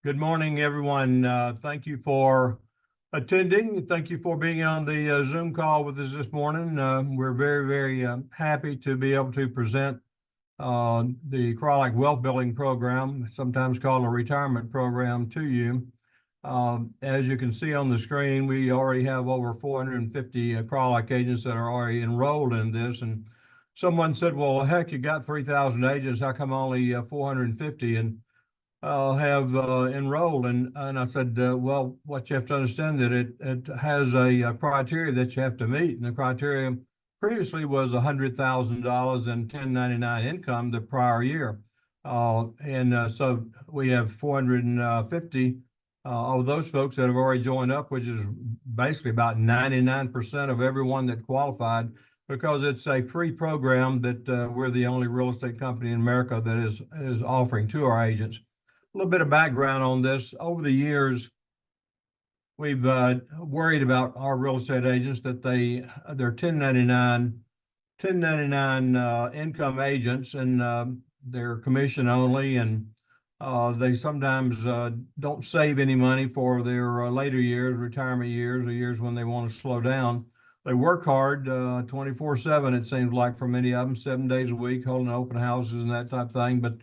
Good morning, everyone. Thank you for attending. Thank you for being on the Zoom call with us this morning. We're very happy to be able to present the Crye-Leike Wealth Building Program, sometimes called a retirement program, to you. As you can see on the screen, we already have over 450 Crye-Leike agents that are already enrolled in this. And someone said, well, heck, you got 3,000 agents. How come only 450? And have enrolled, and I said, well, what you have to understand that it has a criteria that you have to meet, and the criteria previously was $100,000 in 1099 income the prior year, so we have 450 of those folks that have already joined up, which is basically about 99% of everyone that qualified, because it's a free program that we're the only real estate company in America that is offering to our agents. A little bit of background on this. Over the years, we've worried about our real estate agents that they're 1099 income agents, and they're commission only, and they sometimes don't save any money for their later years, retirement years, or years when they want to slow down. They work hard 24/7, it seems like, for many of them, 7 days a week, holding open houses and that type of thing, but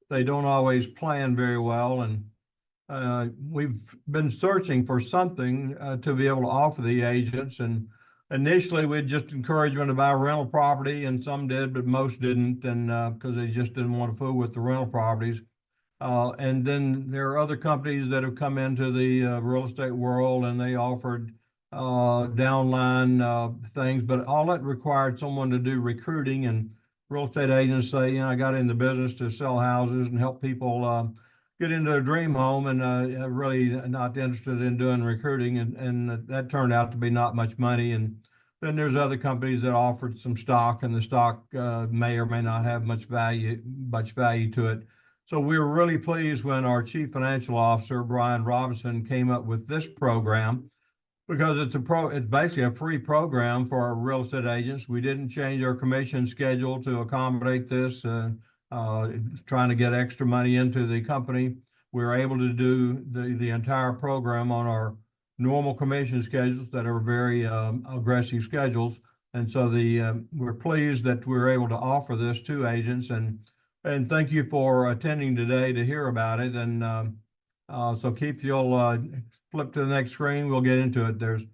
they don't always plan very well. And we've been searching for something to be able to offer the agents. And initially, we'd just encourage them to buy rental property, and some did, but most didn't, and because they just didn't want to fool with the rental properties. And then there are other companies that have come into the real estate world, and they offered downline things, but all that required someone to do recruiting. And real estate agents say, I got in the business to sell houses and help people get into a dream home, and really not interested in doing recruiting. And that turned out to be not much money. And then there's other companies that offered some stock, and the stock may or may not have much value to it. So we were really pleased when our Chief Financial Officer, Brian Robinson, came up with this program, because it's basically a free program for our real estate agents. We didn't change our commission schedule to accommodate this, trying to get extra money into the company. We were able to do the entire program on our normal commission schedules that are very aggressive schedules. And so we're pleased that we're able to offer this to agents, and thank you for attending today to hear about it. And so Keith, you'll flip to the next screen. We'll get into it. There's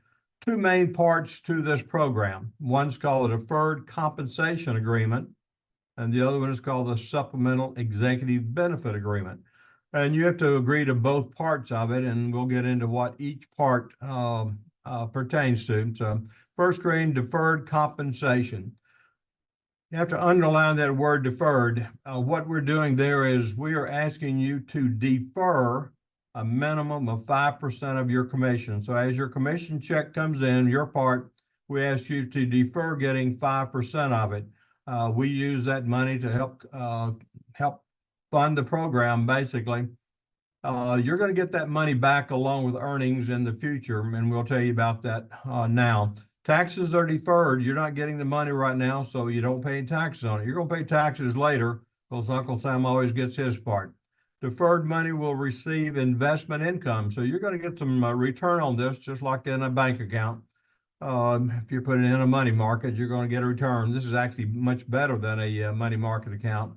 two main parts to this program. One's called a deferred compensation agreement, and the other one is called the supplemental executive benefit agreement. And you have to agree to both parts of it, and we'll get into what each part pertains to. So first screen, deferred compensation. You have to underline that word deferred. What we're doing there is we are asking you to defer a minimum of 5% of your commission. So as your commission check comes in, your part, we ask you to defer getting 5% of it. We use that money to help fund the program, basically. You're going to get that money back along with earnings in the future, and we'll tell you about that now. Taxes are deferred. You're not getting the money right now, so you don't pay taxes on it. You're going to pay taxes later, because Uncle Sam always gets his part. Deferred money will receive investment income. So you're going to get some return on this, just like in a bank account. If you put it in a money market, you're going to get a return. This is actually much better than a money market account.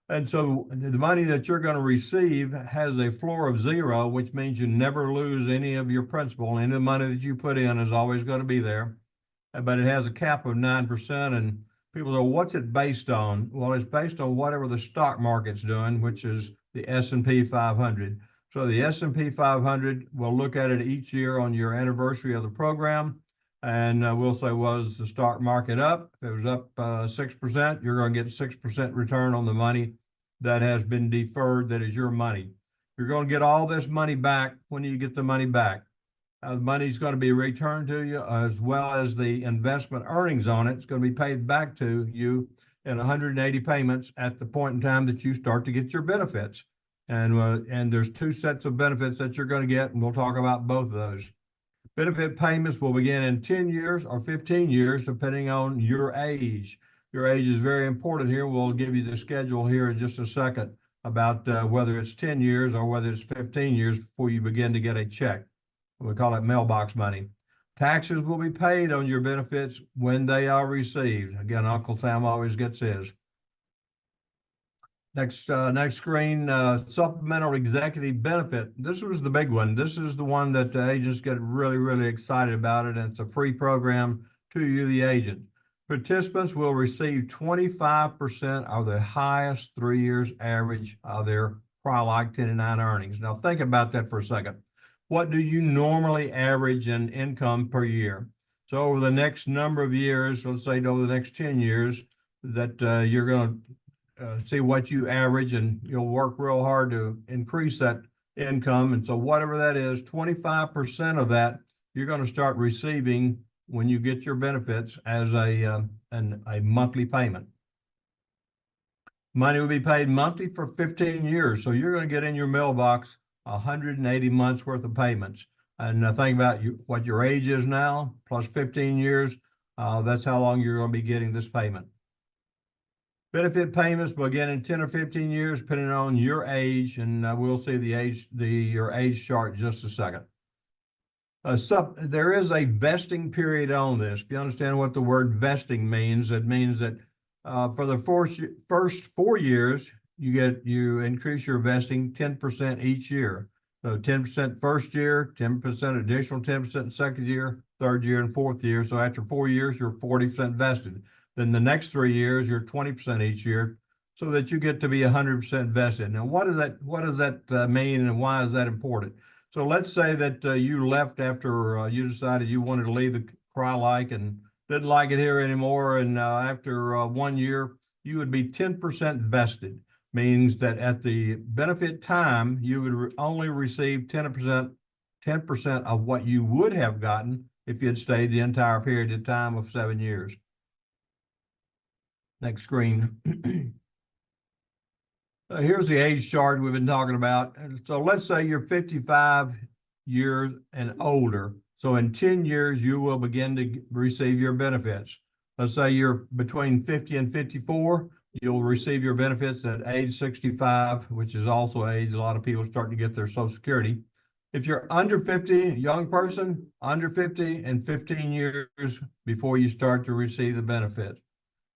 And so the money that you're going to receive has a floor of 0, which means you never lose any of your principal. Any of the money that you put in is always going to be there. But it has a cap of 9%. And people say, what's it based on? Well, it's based on whatever the stock market's doing, which is the S&P 500. So the S&P 500, we'll look at it each year on your anniversary of the program, and we'll say, was the stock market up? If it was up 6%, you're going to get 6% return on the money that has been deferred, that is your money. You're going to get all this money back when you get the money back. The money is going to be returned to you, as well as the investment earnings on it. It's going to be paid back to you in 180 payments at the point in time that you start to get your benefits. And there's 2 sets of benefits that you're going to get, and we'll talk about both of those. Benefit payments will begin in 10 years or 15 years, depending on your age. Your age is very important here. We'll give you the schedule here in just a second about whether it's 10 years or whether it's 15 years before you begin to get a check. We call it mailbox money. Taxes will be paid on your benefits when they are received. Again, Uncle Sam always gets his. Next screen, supplemental executive benefit. This was the big one. This is the one that the agents get really, really excited about it, and it's a free program to you, the agent. Participants will receive 25% of the highest 3 years average of their Crye-Leike 1099 earnings. Now think about that for a second. What do you normally average in income per year? So over the next number of years, let's say over the next 10 years, that you're going to see what you average, and you'll work real hard to increase that income. And so whatever that is, 25% of that you're going to start receiving when you get your benefits as a monthly payment. Money will be paid monthly for 15 years. So you're going to get in your mailbox 180 months worth of payments. And think about what your age is now, plus 15 years. That's how long you're going to be getting this payment. Benefit payments begin in 10 or 15 years, depending on your age, and we'll see your age chart in just a second. There is a vesting period on this. If you understand what the word vesting means, it means that for the first 4 years, you increase your vesting 10% each year. So 10% first year, 10% additional 10% second year, third year, and fourth year. So after 4 years, you're 40% vested. Then the next 3 years, you're 20% each year, so that you get to be 100% vested. Now, what does that mean, and why is that important? So let's say that you left after you decided you wanted to leave the Crye-Leike and didn't like it here anymore, and after 1 year, you would be 10% vested. Means that at the benefit time, you would only receive 10% of what you would have gotten if you had stayed the entire period of time of 7 years. Next screen. Here's the age chart we've been talking about. So let's say you're 55 years and older. So in 10 years, you will begin to receive your benefits. Let's say you're between 50 and 54. You'll receive your benefits at age 65, which is also age a lot of people start to get their Social Security. If you're under 50, young person, under 50 and 15 years before you start to receive the benefits.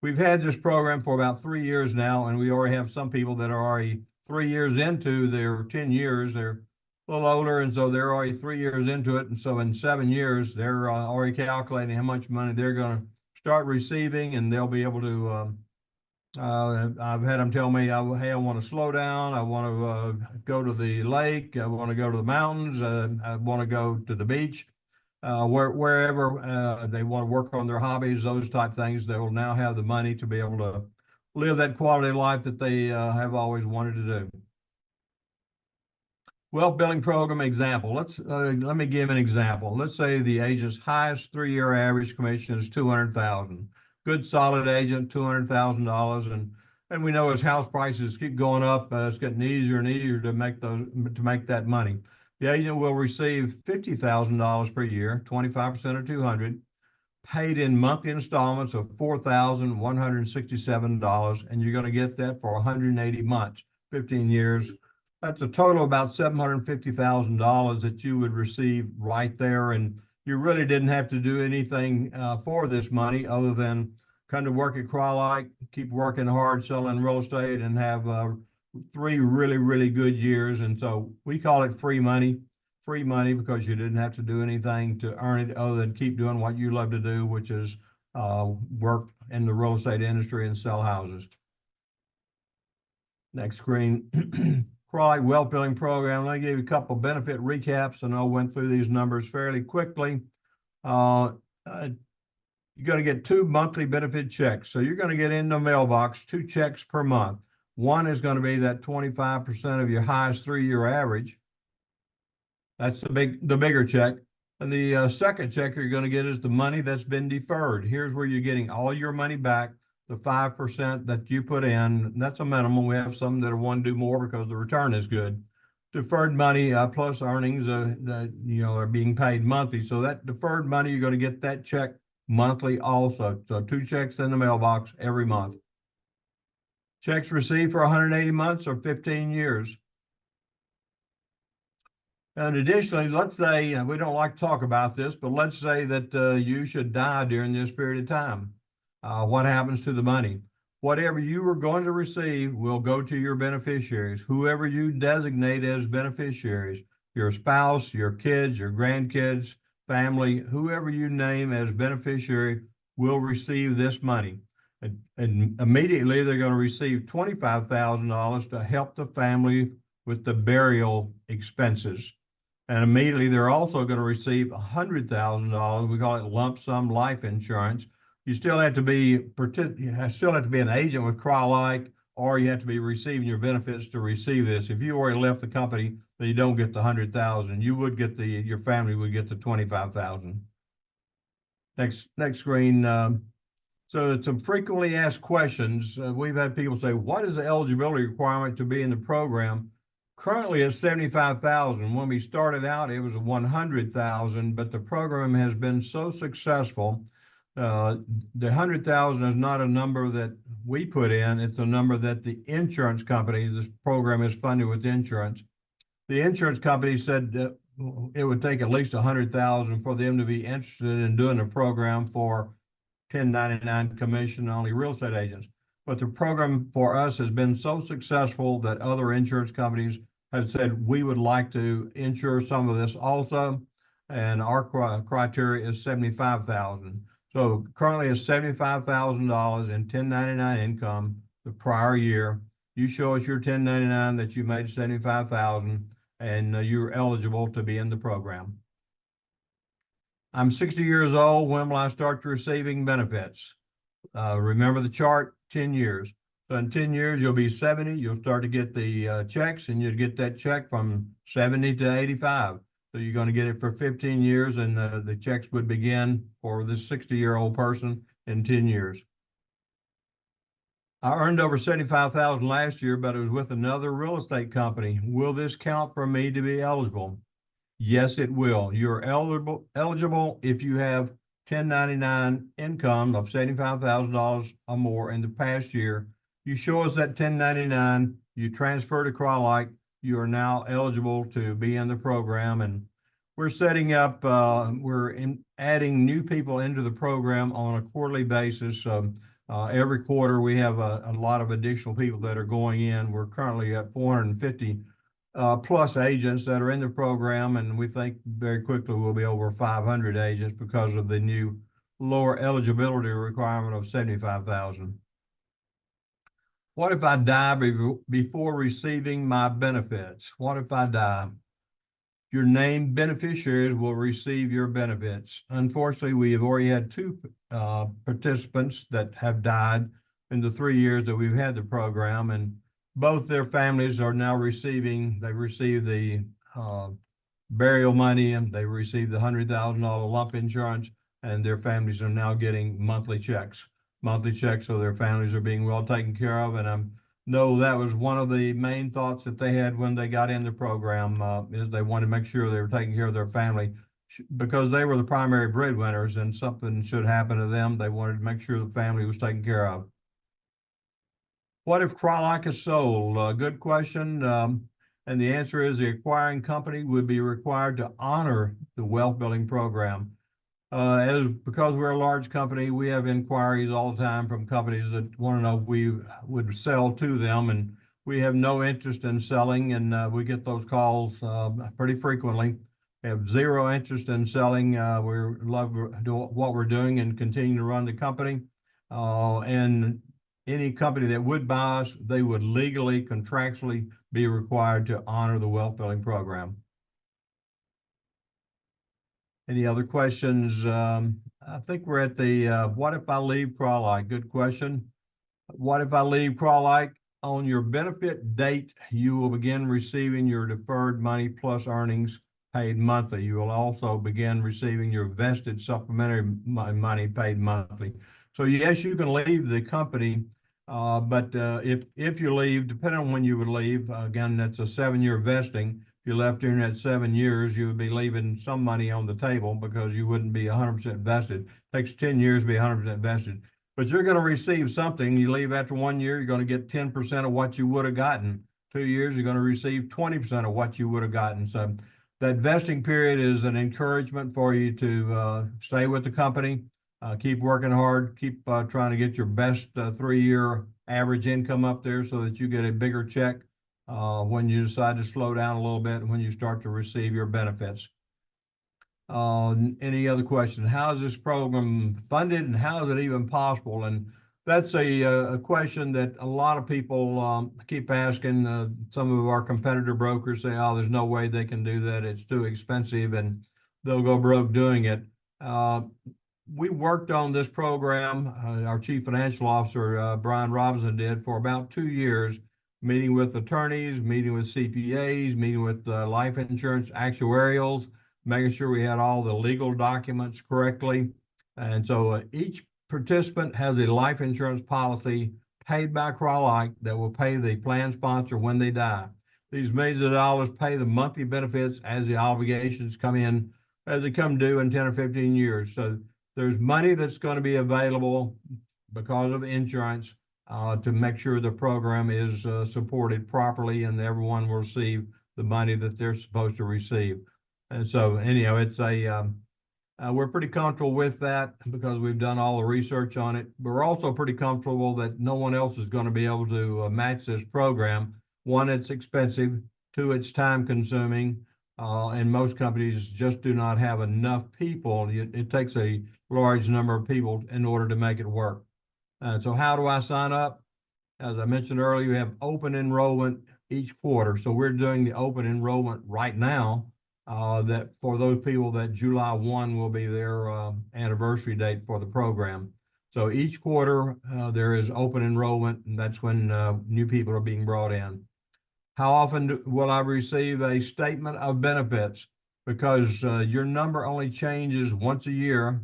We've had this program for about 3 years now, and we already have some people that are already 3 years into their 10 years. They're a little older, and so they're already 3 years into it. And so in 7 years, they're already calculating how much money they're going to start receiving, and they'll be able to, I've had them tell me, hey, I want to slow down. I want to go to the lake. I want to go to the mountains. I want to go to the beach. Wherever they want to work on their hobbies, those type things, they will now have the money to be able to live that quality of life that they have always wanted to do. Wealth building program example. Let me give an example. Let's say the agent's highest 3-year average commission is $200,000. Good solid agent, $200,000, and we know as house prices keep going up, it's getting easier and easier to make that money. The agent will receive $50,000 per year, 25% of $200,000, paid in monthly installments of $4,167, and you're going to get that for 180 months, 15 years. That's a total of about $750,000 that you would receive right there, and you really didn't have to do anything for this money other than come to work at Crye-Leike, keep working hard, selling real estate, and have 3 really, really good years. And so we call it free money because you didn't have to do anything to earn it other than keep doing what you love to do, which is work in the real estate industry and sell houses. Next screen. Crye Wealth Building Program. Let me give you a couple benefit recaps, and I went through these numbers fairly quickly. You're going to get 2 monthly benefit checks. So you're going to get in the mailbox 2 checks per month. One is going to be that 25% of your highest 3-year average. That's the bigger check. And the second check you're going to get is the money that's been deferred. Here's where you're getting all your money back, the 5% that you put in. That's a minimum. We have some that want to do more because the return is good. Deferred money plus earnings that are being paid monthly. So that deferred money, you're going to get that check monthly also. So 2 checks in the mailbox every month. Checks received for 180 months or 15 years. And additionally, let's say, we don't like to talk about this, but let's say that you should die during this period of time. What happens to the money? Whatever you are going to receive will go to your beneficiaries, whoever you designate as beneficiaries, your spouse, your kids, your grandkids, family, whoever you name as beneficiary will receive this money. And immediately they're going to receive $25,000 to help the family with the burial expenses. And immediately they're also going to receive $100,000. We call it lump sum life insurance. You still have to be an agent with Crye-Leike, or you have to be receiving your benefits to receive this. If you already left the company, then you don't get the $100,000. You would get your family would get the $25,000. Next screen. So some frequently asked questions. We've had people say, what is the eligibility requirement to be in the program? Currently it's 75,000. When we started out, it was 100,000, but the program has been so successful. The 100,000 is not a number that we put in. It's a number that the insurance company, this program is funded with insurance. The insurance company said that it would take at least 100,000 for them to be interested in doing a program for 1099 commission only real estate agents. But the program for us has been so successful that other insurance companies have said, we would like to insure some of this also. And our criteria is 75,000. So currently it's $75,000 in 1099 income the prior year. You show us your 1099 that you made 75,000 and you're eligible to be in the program. I'm 60 years old. When will I start receiving benefits? Remember the chart, 10 years. So in 10 years, you'll be 70. You'll start to get the checks, and you'll get that check from 70 to 85. So you're going to get it for 15 years, and the checks would begin for this 60-year-old person in 10 years. I earned over 75,000 last year, but it was with another real estate company. Will this count for me to be eligible? Yes, it will. You're eligible if you have 1099 income of $75,000 or more in the past year. You show us that 1099, you transfer to Crye-Leike, you are now eligible to be in the program. And we're setting up, adding new people into the program on a quarterly basis. Every quarter we have a lot of additional people that are going in. We're currently at 450 plus agents that are in the program, and we think very quickly we'll be over 500 agents because of the new lower eligibility requirement of 75,000. What if I die before receiving my benefits? What if I die? Your named beneficiaries will receive your benefits. Unfortunately, we have already had two participants that have died in the 3 years that we've had the program, and both their families are now they've received the burial money, and they received the $100,000 lump insurance, and their families are now getting monthly checks, so their families are being well taken care of. And I know that was one of the main thoughts that they had when they got in the program, is they wanted to make sure they were taking care of their family because they were the primary breadwinners, and something should happen to them. They wanted to make sure the family was taken care of. What if Crye-Leike is sold? Good question. And the answer is the acquiring company would be required to honor the wealth building program. Because we're a large company, we have inquiries all the time from companies that want to know if we would sell to them, and we have no interest in selling, and we get those calls pretty frequently. We have zero interest in selling. We love what we're doing and continue to run the company. And any company that would buy us, they would legally, contractually be required to honor the wealth building program. Any other questions? I think we're at the, what if I leave Crye-Leike? Good question. What if I leave Crye-Leike? On your benefit date, you will begin receiving your deferred money plus earnings paid monthly. You will also begin receiving your vested supplementary money paid monthly. So yes, you can leave the company, but if you leave, depending on when you would leave, again, that's a 7-year vesting. If you left during that 7 years, you would be leaving some money on the table because you wouldn't be 100% vested. It takes 10 years to be 100% vested. but you're going to receive something. You leave after 1 year, you're going to get 10% of what you would have gotten. 2 years, you're going to receive 20% of what you would have gotten. So that vesting period is an encouragement for you to stay with the company, keep working hard, keep trying to get your best 3-year average income up there so that you get a bigger check when you decide to slow down a little bit and when you start to receive your benefits. Any other questions? How is this program funded and how is it even possible? And that's a question that a lot of people keep asking. Some of our competitor brokers say, oh, there's no way they can do that. It's too expensive and they'll go broke doing it. We worked on this program, our Chief Financial Officer, Brian Robinson, did for about 2 years, meeting with attorneys, meeting with CPAs, meeting with life insurance actuarials, making sure we had all the legal documents correctly. And so each participant has a life insurance policy paid by Crye-Leike that will pay the plan sponsor when they die. These millions of dollars pay the monthly benefits as the obligations come in, as they come due in 10 or 15 years. So there's money that's going to be available because of insurance to make sure the program is supported properly and everyone will receive the money that they're supposed to receive. And so anyhow, it's we're pretty comfortable with that because we've done all the research on it. But we're also pretty comfortable that no one else is going to be able to match this program. One, it's expensive. Two, it's time consuming. And most companies just do not have enough people. It takes a large number of people in order to make it work. So how do I sign up? As I mentioned earlier, we have open enrollment each quarter. So we're doing the open enrollment right now. That for those people that July 1 will be their anniversary date for the program. So each quarter there is open enrollment, and that's when new people are being brought in. How often will I receive a statement of benefits? Because your number only changes once a year.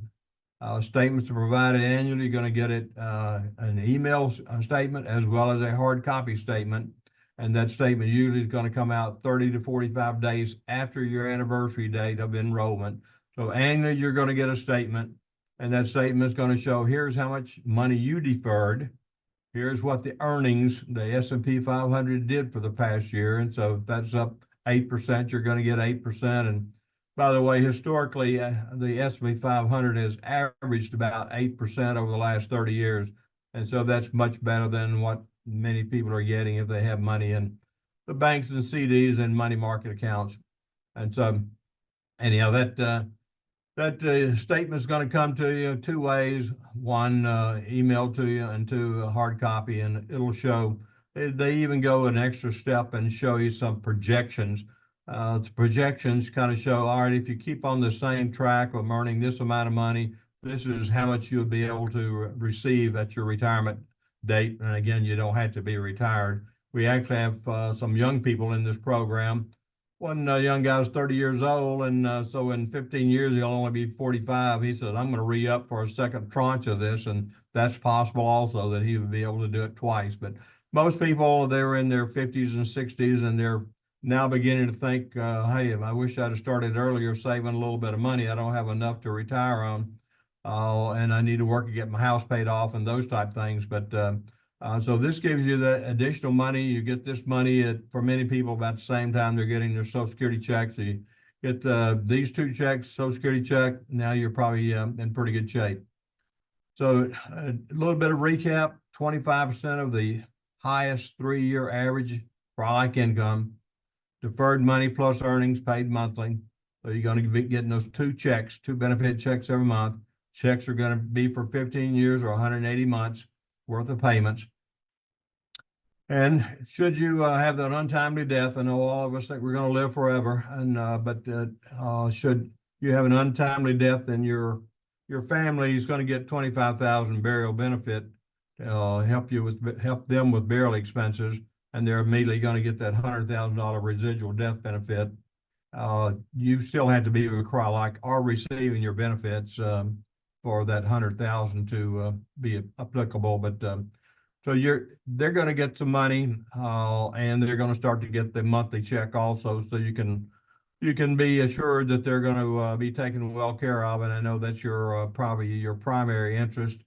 Statements are provided annually. You're going to get it an email statement as well as a hard copy statement. And that statement usually is going to come out 30 to 45 days after your anniversary date of enrollment. So annually, you're going to get a statement, and that statement is going to show here's how much money you deferred. Here's what the earnings, the S&P 500 did for the past year. And so if that's up 8%, you're going to get 8%. And by the way, historically, the S&P 500 has averaged about 8% over the last 30 years. And so that's much better than what many people are getting if they have money in the banks and CDs and money market accounts. And so anyhow, that statement is going to come to you 2 ways. One, emailed to you, and 2, a hard copy, and it'll show. They even go an extra step and show you some projections. The projections kind of show, all right, if you keep on the same track of earning this amount of money, this is how much you'll be able to receive at your retirement date. And again, you don't have to be retired. We actually have some young people in this program. One young guy is 30 years old, and so in 15 years, he'll only be 45. He said, I'm going to re-up for a second tranche of this, and that's possible also that he would be able to do it twice. But most people, they're in their 50s and 60s, and they're now beginning to think, hey, I wish I'd have started earlier saving a little bit of money. I don't have enough to retire on. And I need to work to get my house paid off and those type things. But so this gives you the additional money. You get this money for many people about the same time they're getting their Social Security checks. So you get these 2 checks, Social Security check. Now you're probably in pretty good shape. So a little bit of recap: 25% of the highest 3-year average Crye-Leike income, deferred money plus earnings paid monthly. So you're going to be getting those 2 checks, 2 benefit checks every month. Checks are going to be for 15 years or 180 months worth of payments. And should you have that untimely death, I know all of us think we're going to live forever, and but should you have an untimely death, then your family is going to get $25,000 burial benefit, help them with burial expenses, and they're immediately going to get that $100,000 residual death benefit. You still have to be with Crye-Leike or receiving your benefits for that $100,000 to be applicable. But so they're going to get some money, and they're going to start to get the monthly check also, so you can be assured that they're going to be taken well care of. And I know that's your probably your primary interest.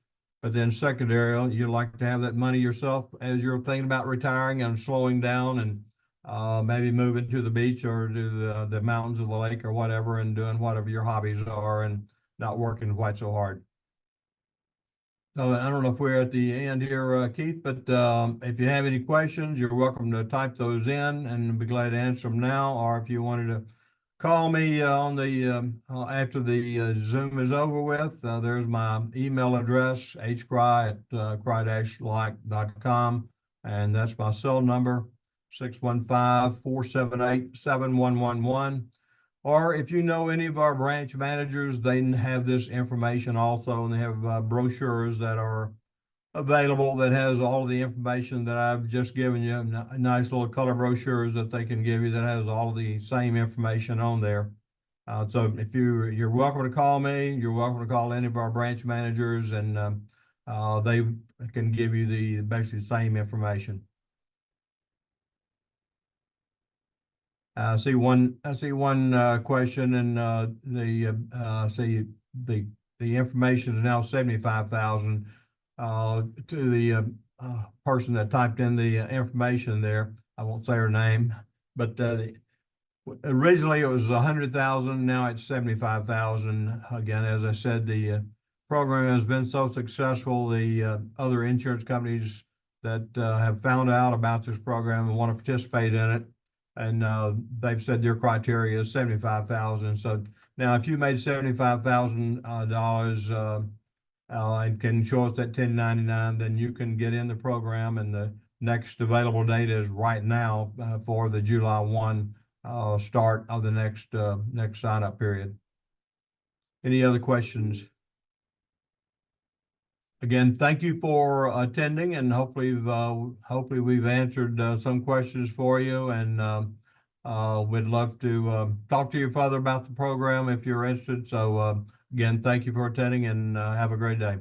But then secondary, you like to have that money yourself as you're thinking about retiring and slowing down and maybe moving to the beach or to the mountains of the lake or whatever and doing whatever your hobbies are and not working quite so hard. So I don't know if we're at the end here, Keith, but if you have any questions, you're welcome to type those in and I'll be glad to answer them now. Or if you wanted to call me on the after the Zoom is over with, there's my email address, hcry@crye-like.com. And that's my cell number, 615-478-7111. Or if you know any of our branch managers, they have this information also, and they have brochures that are available that has all of the information that I've just given you. Nice little color brochures that they can give you that has all of the same information on there. So if you're welcome to call me, you're welcome to call any of our branch managers, and they can give you the basically same information. I see one question, and see the information is now 75,000 to the person that typed in the information there. I won't say her name, but originally it was 100,000. Now it's 75,000. Again, as I said, the program has been so successful. The other insurance companies that have found out about this program and want to participate in it, and they've said their criteria is 75,000. So now, if you made $75,000 and can show us that 1099, then you can get in the program. And the next available date is right now for the July 1 start of the next sign up period. Any other questions? Again, thank you for attending, and hopefully we've answered some questions for you, and we'd love to talk to you further about the program if you're interested. So again, thank you for attending, and have a great day.